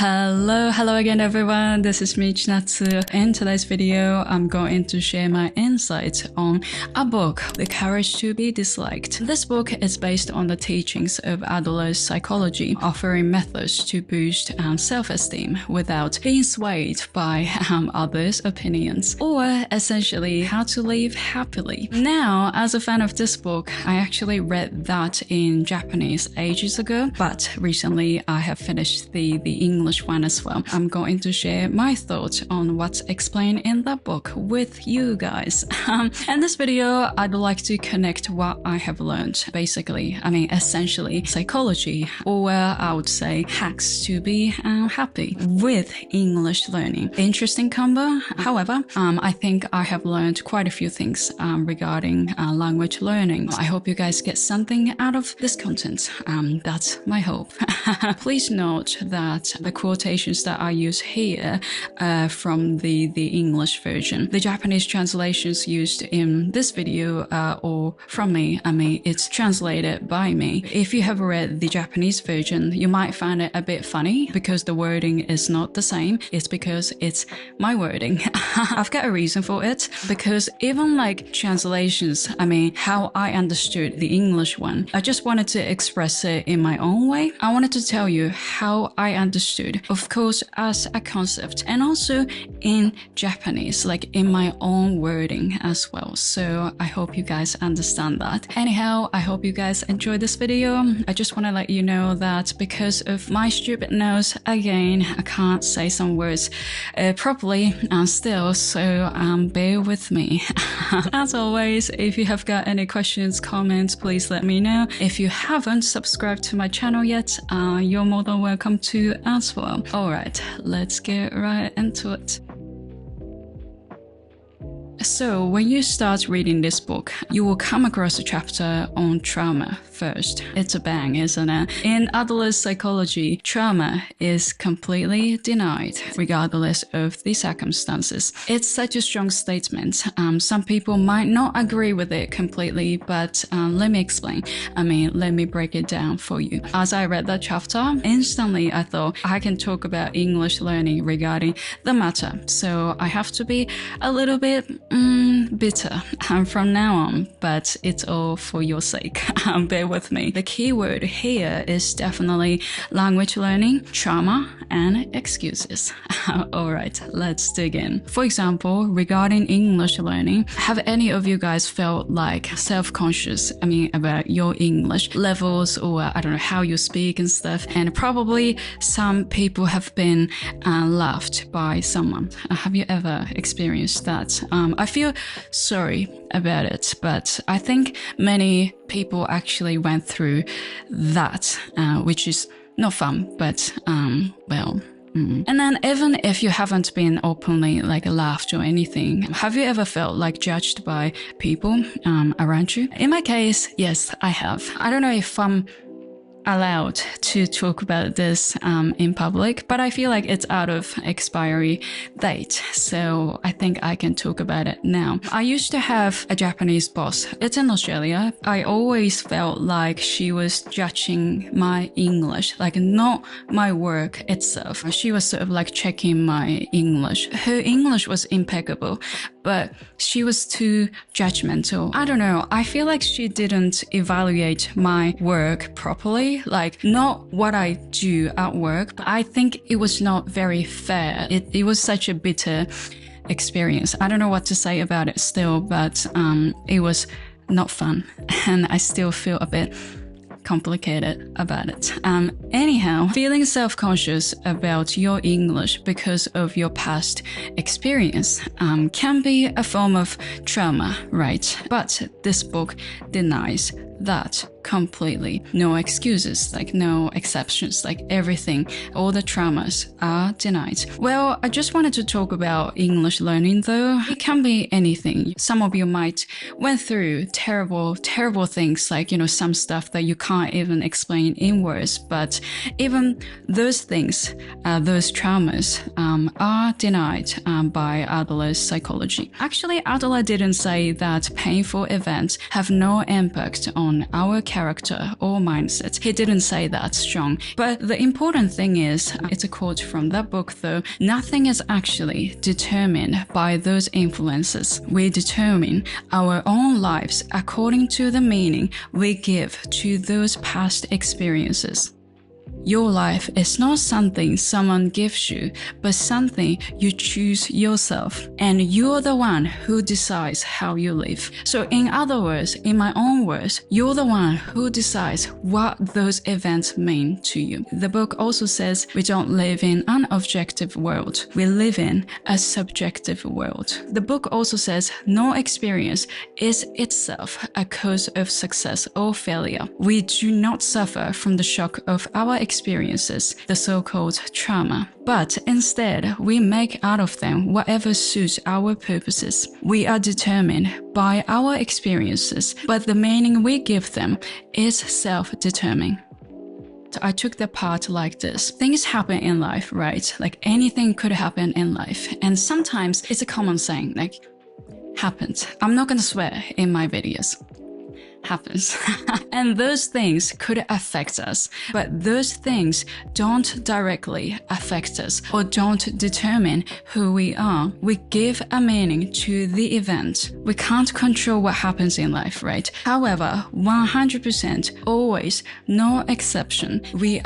Hello again everyone, this is me Chinatsu. In today's video, I'm going to share my insights on a book, The Courage to be Disliked. This book is based on the teachings of Adler's psychology, offering methods to boost self-esteem without being swayed by others' opinions, or essentially how to live happily. Now, as a fan of this book, I actually read that in Japanese ages ago, but recently I have finished the English one as well. I'm going to share my thoughts on what's explained in that book with you guys. In this video, I'd like to connect what I have learned, essentially psychology, or I would say hacks to be happy with English learning. Interesting combo. However, I think I have learned quite a few things regarding language learning. I hope you guys get something out of this content. That's my hope. Please note that the quotations that I use here are from the English version. The Japanese translations used in this video are all from me. It's translated by me. If you have read the Japanese version, you might find it a bit funny because the wording is not the same. It's because it's my wording. I've got a reason for it, because even like translations, how I understood the English one, I just wanted to express it in my own way. I wanted to tell you how I understood, of course, as a concept, and also in Japanese, like in my own wording as well. So I hope you guys understand that. Anyhow, I hope you guys enjoy this video. I just want to let you know that because of my stupid nose, again, I can't say some words properly still, so bear with me. As always, if you have got any questions, comments, please let me know. If you haven't subscribed to my channel yet, you're more than welcome to as well. Alright, let's get right into it. So when you start reading this book, you will come across a chapter on trauma first. It's a bang, isn't it? In Adler's psychology, trauma is completely denied, regardless of the circumstances. It's such a strong statement. Some people might not agree with it completely, but let me explain. Let me break it down for you. As I read that chapter, instantly I thought I can talk about English learning regarding the matter. So I have to be a little bit bitter from now on, but it's all for your sake. Bear with me. The key word here is definitely language learning, trauma, and excuses. Alright, let's dig in. For example, regarding English learning, have any of you guys felt like self-conscious, about your English levels, or I don't know, how you speak and stuff, and probably some people have been laughed by someone. Have you ever experienced that? I feel sorry about it, but I think many people actually went through that, which is not fun, but well. And then even if you haven't been openly laughed or anything, have you ever felt judged by people around you? In my case, yes, I have. I don't know if I'm allowed to talk about this in public, but I feel like it's out of expiry date, so I think I can talk about it now. I used to have a Japanese boss. It's in Australia. I always felt like she was judging my English, not my work itself. She was sort of checking my English. Her English was impeccable, but she was too judgmental. I don't know. I feel like she didn't evaluate my work properly, not what I do at work, but I think it was not very fair. It was such a bitter experience. I don't know what to say about it still, but it was not fun, and I still feel a bit complicated about it. Anyhow, feeling self-conscious about your English because of your past experience can be a form of trauma, right? But this book denies that completely. No excuses, no exceptions, everything, all the traumas are denied. Well, I just wanted to talk about English learning though. It can be anything. Some of you might went through terrible things, some stuff that you can't even explain in words, but even those things, those traumas are denied by Adler's psychology. Actually, Adler didn't say that painful events have no impact on on our character or mindset. He didn't say that strong. But the important thing is, it's a quote from that book though, nothing is actually determined by those influences. We determine our own lives according to the meaning we give to those past experiences. Your life is not something someone gives you, but something you choose yourself. And you're the one who decides how you live. So in other words, in my own words, you're the one who decides what those events mean to you. The book also says we don't live in an objective world. We live in a subjective world. The book also says no experience is itself a cause of success or failure. We do not suffer from the shock of our experiences, the so-called trauma, but instead we make out of them whatever suits our purposes. We are determined by our experiences, but the meaning we give them is self-determined. I took the part like this. Things happen in life, right? Like anything could happen in life. And sometimes it's a common saying, like, happened. I'm not gonna swear in my videos. Happens. And those things could affect us, but those things don't directly affect us or don't determine who we are. We give a meaning to the event. We can't control what happens in life, right? However, 100% always, no exception. We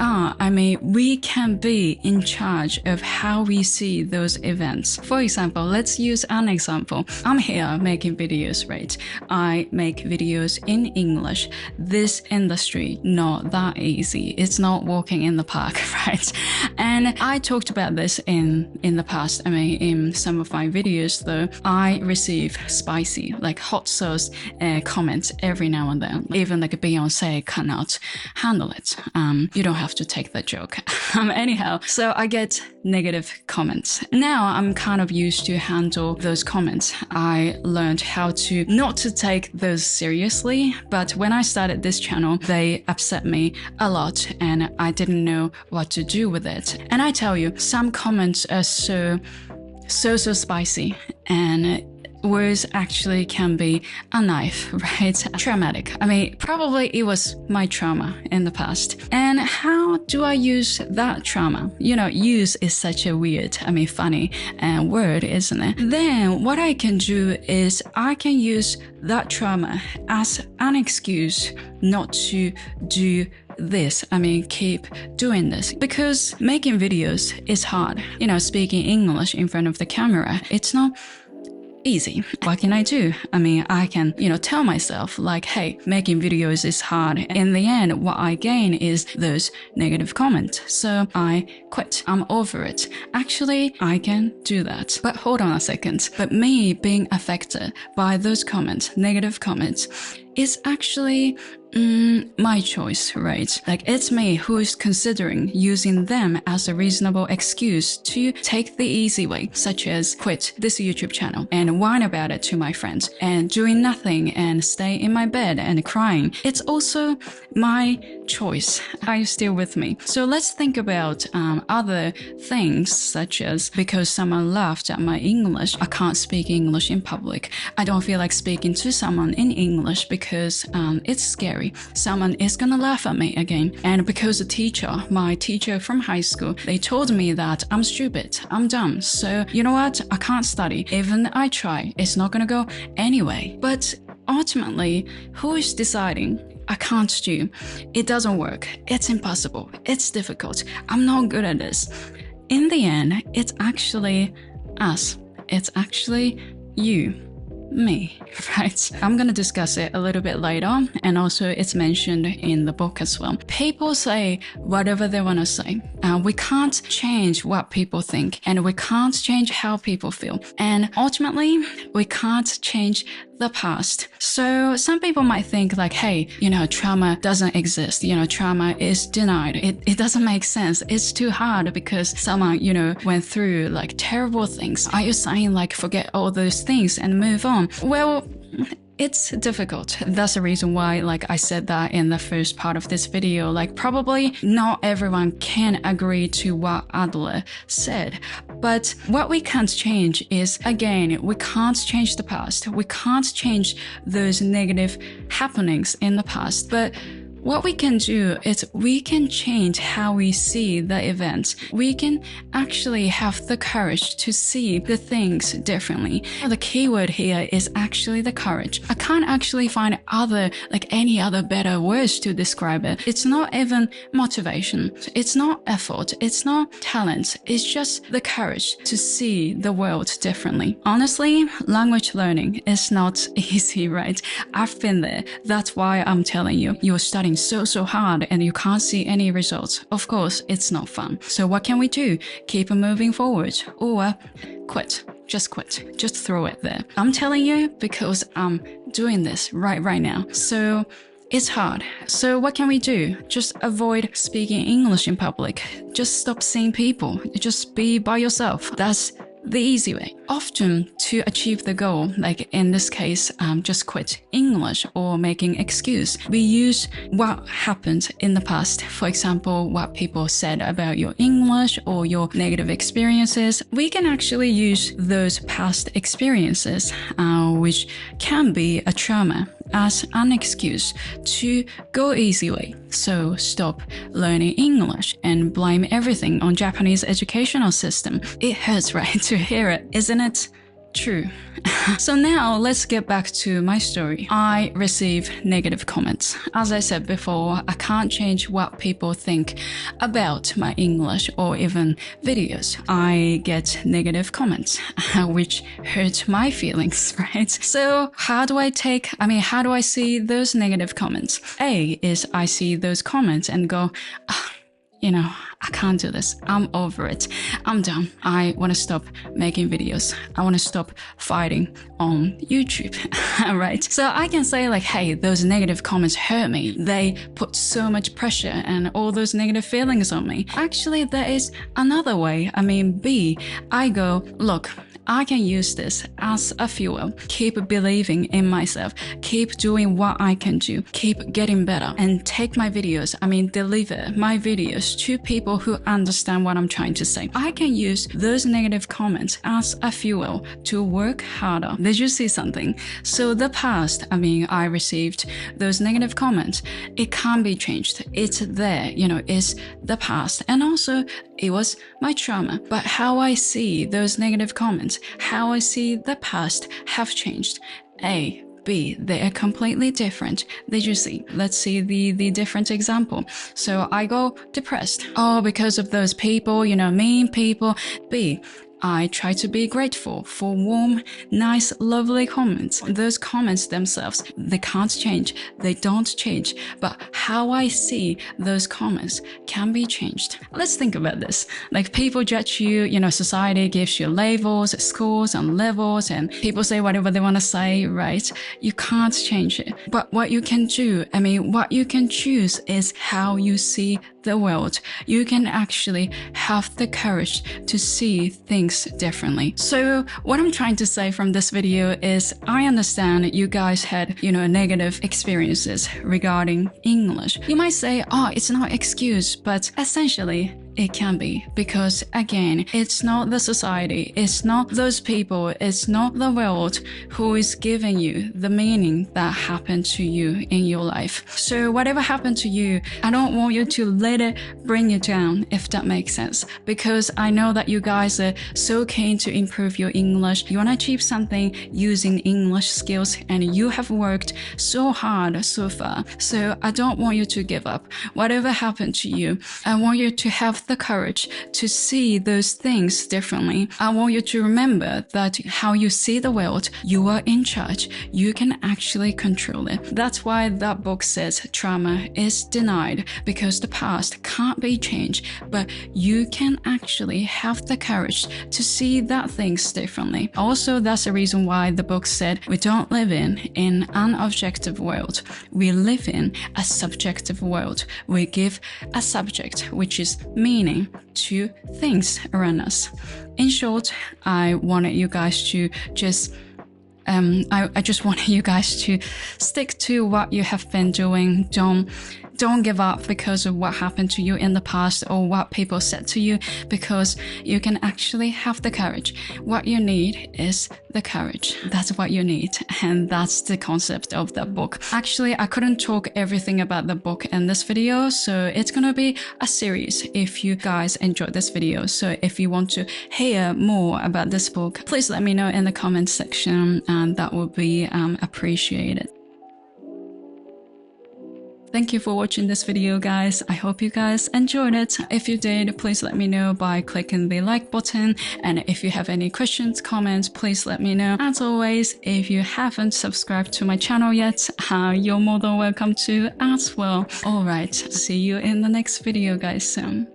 can be in charge of how we see those events. For example, let's use an example. I'm here making videos, right? I make videos in English. This industry, not that easy. It's not walking in the park, right? And I talked about this in the past. In some of my videos though, I receive spicy, like hot sauce comments every now and then. Even like Beyonce cannot handle it. You don't have to take that joke. Anyhow, so I get negative comments. Now I'm kind of used to handle those comments. I learned how to not to take those seriously, but when I started this channel, they upset me a lot and I didn't know what to do with it. And I tell you, some comments are so spicy, and words actually can be a knife, right? Traumatic. Probably it was my trauma in the past. And how do I use that trauma? Use is such a weird, funny word, isn't it? Then what I can do is I can use that trauma as an excuse not to do this. Keep doing this. Because making videos is hard. Speaking English in front of the camera, it's not easy. What can I do? I can, tell myself like, hey, making videos is hard. In the end, what I gain is those negative comments. So I quit. I'm over it. Actually, I can do that. But hold on a second. But me being affected by those comments, negative comments, is actually my choice, right? Like it's me who is considering using them as a reasonable excuse to take the easy way, such as quit this YouTube channel and whine about it to my friends and doing nothing and stay in my bed and crying. It's also my choice. Are you still with me? So let's think about other things, such as because someone laughed at my English, I can't speak English in public. I don't feel like speaking to someone in English because it's scary. Someone is gonna laugh at me again. And because my teacher from high school, they told me that I'm stupid, I'm dumb. So you know what? I can't study. Even I try, it's not gonna go anyway. But ultimately, who is deciding? I can't do. It doesn't work. It's impossible. It's difficult. I'm not good at this. In the end, it's actually us. It's actually you. Me, right? I'm gonna discuss it a little bit later, and also it's mentioned in the book as well. People say whatever they want to say. We can't change what people think, and we can't change how people feel, and ultimately we can't change the past. So some people might think like, hey, trauma doesn't exist. Trauma is denied. It doesn't make sense. It's too hard because someone, went through like terrible things. Are you saying like forget all those things and move on? Well, it's difficult. That's the reason why, like I said that in the first part of this video, like probably not everyone can agree to what Adler said. But what we can't change is, again, we can't change the past. We can't change those negative happenings in the past. But what we can do is we can change how we see the events. We can actually have the courage to see the things differently. The key word here is actually the courage. I can't actually find any other better words to describe it. It's not even motivation. It's not effort. It's not talent. It's just the courage to see the world differently. Honestly, language learning is not easy, right? I've been there. That's why I'm telling you, you're studying so hard and you can't see any results. Of course, it's not fun. So what can we do? Keep moving forward or quit. Just quit. Just throw it there. I'm telling you because I'm doing this right now. So it's hard. So what can we do? Just avoid speaking English in public. Just stop seeing people. Just be by yourself. That's the easy way. Often to achieve the goal, like in this case, just quit English or making excuse, we use what happened in the past. For example, what people said about your English or your negative experiences. We can actually use those past experiences, which can be a trauma, as an excuse to go easy way. So stop learning English and blame everything on Japanese educational system. It hurts, right, to hear it, isn't it? True. So now let's get back to my story. I receive negative comments. As I said before, I can't change what people think about my English or even videos. I get negative comments, which hurt my feelings, right? So how do I see those negative comments? A is I see those comments and go, I can't do this. I'm over it. I'm done. I want to stop making videos. I want to stop fighting on YouTube, right? So I can say hey, those negative comments hurt me. They put so much pressure and all those negative feelings on me. Actually, there is another way. B, I go, look, I can use this as a fuel. Keep believing in myself. Keep doing what I can do. Keep getting better. And take my videos, deliver my videos to people who understand what I'm trying to say. I can use those negative comments as a fuel to work harder. Did you see something? So the past, I received those negative comments. It can't be changed. It's there, it's the past. And also, it was my trauma. But how I see those negative comments, how I see the past have changed. A, B, they are completely different. Did you see? Let's see the different example. So I go depressed. Oh, because of those people, mean people. B, I try to be grateful for warm, nice, lovely comments. Those comments themselves, they can't change. They don't change. But how I see those comments can be changed. Let's think about this. People judge you, society gives you labels, scores and levels, and people say whatever they want to say, right? You can't change it. But what you can do, what you can choose is how you see the world. You can actually have the courage to see things differently. So what I'm trying to say from this video is I understand you guys had, negative experiences regarding English. You might say, oh, it's not an excuse, but essentially it can be, because again, it's not the society, it's not those people, it's not the world who is giving you the meaning that happened to you in your life. So whatever happened to you, I don't want you to let it bring you down, if that makes sense, because I know that you guys are so keen to improve your English. You want to achieve something using English skills, and you have worked so hard so far. So I don't want you to give up. Whatever happened to you, I want you to have the courage to see those things differently. I want you to remember that how you see the world, you are in charge. You can actually control it. That's why that book says trauma is denied, because the past can't be changed, but you can actually have the courage to see that things differently. Also, that's the reason why the book said we don't live in an objective world. We live in a subjective world. We give a subject, which is meaning, to things around us. In short, I wanted you guys to just I just want you guys to stick to what you have been doing. Don't give up because of what happened to you in the past or what people said to you, because you can actually have the courage. What you need is the courage. That's what you need. And that's the concept of the book. Actually, I couldn't talk everything about the book in this video, so it's gonna be a series if you guys enjoyed this video. So if you want to hear more about this book, please let me know in the comment section, and that would be appreciated. Thank you for watching this video, guys. I hope you guys enjoyed it. If you did, please let me know by clicking the like button. And if you have any questions, comments, please let me know. As always, if you haven't subscribed to my channel yet, you're more than welcome to as well. Alright, see you in the next video, guys, soon.